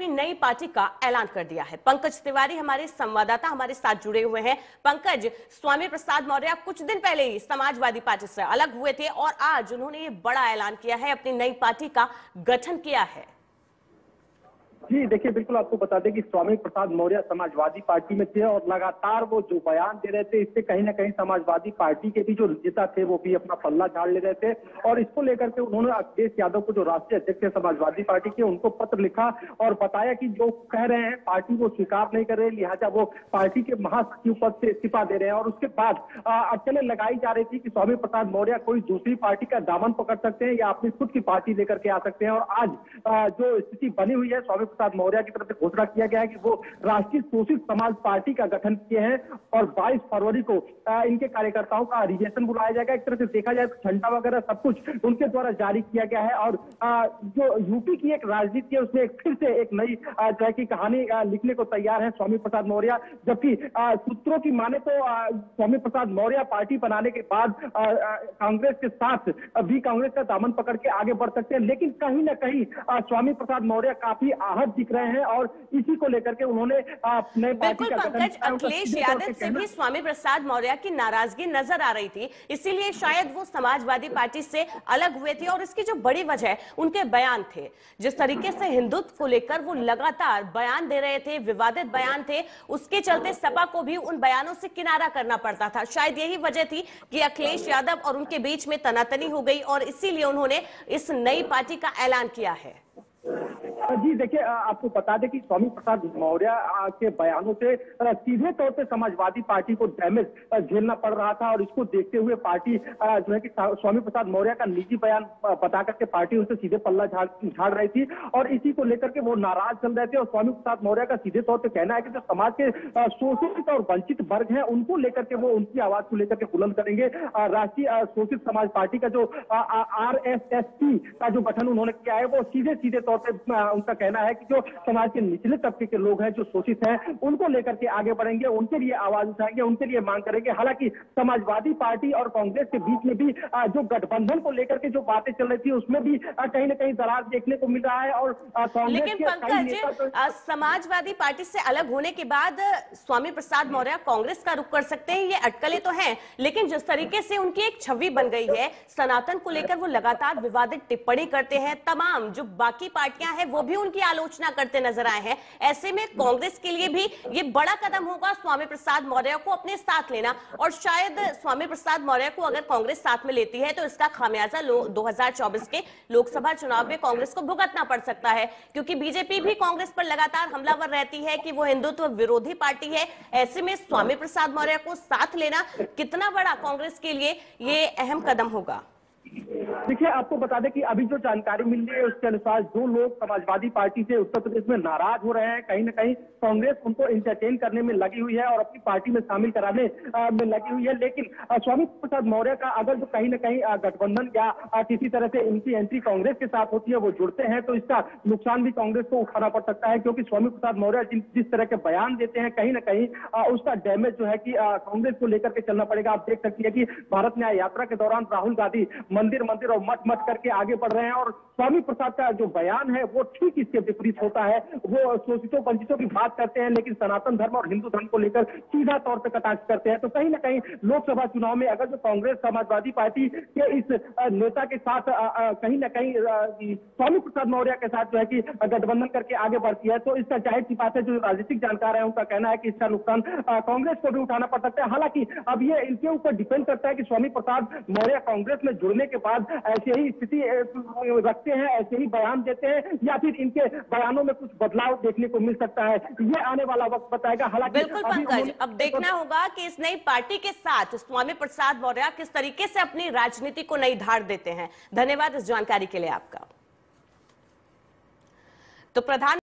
अपनी नई पार्टी का ऐलान कर दिया है। पंकज तिवारी हमारे संवाददाता हमारे साथ जुड़े हुए हैं। पंकज, स्वामी प्रसाद मौर्य कुछ दिन पहले ही समाजवादी पार्टी से अलग हुए थे और आज उन्होंने ये बड़ा ऐलान किया है, अपनी नई पार्टी का गठन किया है। जी देखिए, बिल्कुल आपको बता दें कि स्वामी प्रसाद मौर्य समाजवादी पार्टी में थे और लगातार वो जो बयान दे रहे थे, इससे कहीं ना कहीं समाजवादी पार्टी के भी जो नेता थे वो भी अपना पल्ला झाड़ ले रहे थे। और इसको लेकर के उन्होंने अखिलेश यादव को, जो राष्ट्रीय अध्यक्ष है समाजवादी पार्टी के, उनको पत्र लिखा और बताया कि जो कह रहे हैं पार्टी वो स्वीकार नहीं कर रहे, लिहाजा वो पार्टी के महासचिव पद से इस्तीफा दे रहे हैं। और उसके बाद अटकलें लगाई जा रही थी कि स्वामी प्रसाद मौर्य कोई दूसरी पार्टी का दामन पकड़ सकते हैं या अपनी खुद की पार्टी लेकर के आ सकते हैं। और आज जो स्थिति बनी हुई है, स्वामी प्रसाद मौर्य की तरफ से घोषणा किया गया है कि वो राष्ट्रीय शोषित समाज पार्टी का गठन किए हैं और 22 फरवरी को इनके कार्यकर्ताओं का अधिवेशन बुलाया जाएगा। एक तरह से देखा जाए तो झंडा वगैरह सब कुछ उनके द्वारा जारी किया गया है। और जो यूपी की एक राजनीति है उसमें फिर से एक नई जो है की कहानी लिखने को तैयार है स्वामी प्रसाद मौर्य। जबकि सूत्रों की माने तो स्वामी प्रसाद मौर्य पार्टी बनाने के बाद कांग्रेस के साथ भी कांग्रेस का दामन पकड़ के आगे बढ़ सकते हैं, लेकिन कहीं ना कहीं स्वामी प्रसाद मौर्य काफी आहत दिख रहे हैं और इसी को लेकर के उन्होंने नए पार्टी का गठन किया। अखिलेश यादव से भी स्वामी प्रसाद मौर्य की नाराजगी नजर आ रही थी, इसीलिए शायद वो समाजवादी पार्टी से अलग हुए थे। और इसकी जो बड़ी वजह है उनके बयान थे, जिस तरीके से हिंदुत्व को लेकर वो लगातार बयान दे रहे थे, विवादित बयान थे, उसके चलते सपा को भी उन बयानों से किनारा करना पड़ता था। शायद यही वजह थी कि अखिलेश यादव और उनके बीच में तनातनी हो गई और इसीलिए उन्होंने इस नई पार्टी का ऐलान किया है। जी देखिए, आपको बता दें कि स्वामी प्रसाद मौर्य के बयानों से सीधे तौर पे समाजवादी पार्टी को डैमेज झेलना पड़ रहा था। और इसको देखते हुए पार्टी जो है कि स्वामी प्रसाद मौर्य का निजी बयान बता करके पार्टी उनसे सीधे पल्ला झाड़ रही थी और इसी को लेकर के वो नाराज चल रहे थे। और स्वामी प्रसाद मौर्य का सीधे तौर पर कहना है कि जो समाज के शोषित और वंचित वर्ग हैं उनको लेकर के वो उनकी आवाज को लेकर के बुलंद करेंगे। राष्ट्रीय शोषित समाज पार्टी का जो RSSP का जो गठन उन्होंने किया है, वो सीधे तौर पर उनका कहना है कि जो समाज के निचले तबके के लोग हैं, जो शोषित हैं, उनको लेकर के आगे बढ़ेंगे, उनके लिए आवाज उठाएंगे, उनके लिए मांग करेंगे। हालांकि समाजवादी पार्टी और कांग्रेस के बीच में भी जो गठबंधन को लेकर के जो बातें चल रही थी उसमें भी कहीं ना कहीं दरार देखने को मिल रहा है। और लेकिन पंकज, समाजवादी पार्टी से अलग होने के बाद स्वामी प्रसाद मौर्य कांग्रेस का रुख कर सकते हैं, ये अटकलें तो हैं, लेकिन जिस तरीके से उनकी एक छवि बन गई है, सनातन को लेकर वो लगातार विवादित टिप्पणी करते हैं, तमाम जो बाकी पार्टियां हैं वो भी उनकी आलोचना करते नजर आए हैं। ऐसे में कांग्रेस के लिए भी ये बड़ा कदम होगा स्वामी प्रसाद मौर्य को अपने साथ लेना। और शायद स्वामी प्रसाद मौर्य को अगर कांग्रेस साथ में लेती है तो इसका खामियाजा 2024 के लोकसभा चुनाव में कांग्रेस को भुगतना पड़ सकता है, क्योंकि बीजेपी भी कांग्रेस पर लगातार हमलावर रहती है कि वो हिंदुत्व विरोधी पार्टी है। ऐसे में स्वामी प्रसाद मौर्य को साथ लेना कितना बड़ा कांग्रेस के लिए ये अहम कदम होगा? देखिए, आपको बता दें कि अभी जो जानकारी मिल रही है उसके अनुसार जो लोग समाजवादी पार्टी से उत्तर प्रदेश में नाराज हो रहे हैं, कहीं ना कहीं कांग्रेस उनको इंटरटेन करने में लगी हुई है और अपनी पार्टी में शामिल कराने में लगी हुई है। लेकिन स्वामी प्रसाद मौर्य का अगर जो कहीं ना कहीं गठबंधन या किसी तरह से इनकी एंट्री कांग्रेस के साथ होती है, वो जुड़ते हैं, तो इसका नुकसान भी कांग्रेस को उठाना पड़ सकता है। क्योंकि स्वामी प्रसाद मौर्य जिस तरह के बयान देते हैं, कहीं ना कहीं उसका डैमेज जो है कि कांग्रेस को लेकर के चलना पड़ेगा। आप देख सकती है कि भारत न्याय यात्रा के दौरान राहुल गांधी मंदिर और मत करके आगे बढ़ रहे हैं और स्वामी प्रसाद का जो बयान है वो ठीक इसके विपरीत होता है। वो शोषितों वंचितों की बात करते हैं, लेकिन सनातन धर्म और हिंदू धर्म को लेकर सीधा तौर पर कटाक्ष करते हैं। तो कहीं ना कहीं लोकसभा चुनाव में अगर जो कांग्रेस समाजवादी पार्टी के इस नेता के साथ कहीं ना कहीं स्वामी प्रसाद मौर्य के साथ जो है कि गठबंधन करके आगे बढ़ती है, तो इसका जाहिर सी बात है, जो राजनीतिक जानकार है उनका कहना है कि इसका नुकसान कांग्रेस को भी उठाना पड़ सकता है। हालांकि अब ये इनके ऊपर डिपेंड करता है कि स्वामी प्रसाद मौर्य कांग्रेस में जुड़ने के बाद ऐसे ही स्थिति रखते हैं, ऐसे ही बयान देते हैं, या फिर इनके बयानों में कुछ बदलाव देखने को मिल सकता है। ये आने वाला वक्त बताएगा। हालांकि बिल्कुल पंकज, अब देखना होगा कि इस नई पार्टी के साथ स्वामी प्रसाद मौर्य किस तरीके से अपनी राजनीति को नई धार देते हैं। धन्यवाद इस जानकारी के लिए आपका। तो प्रधान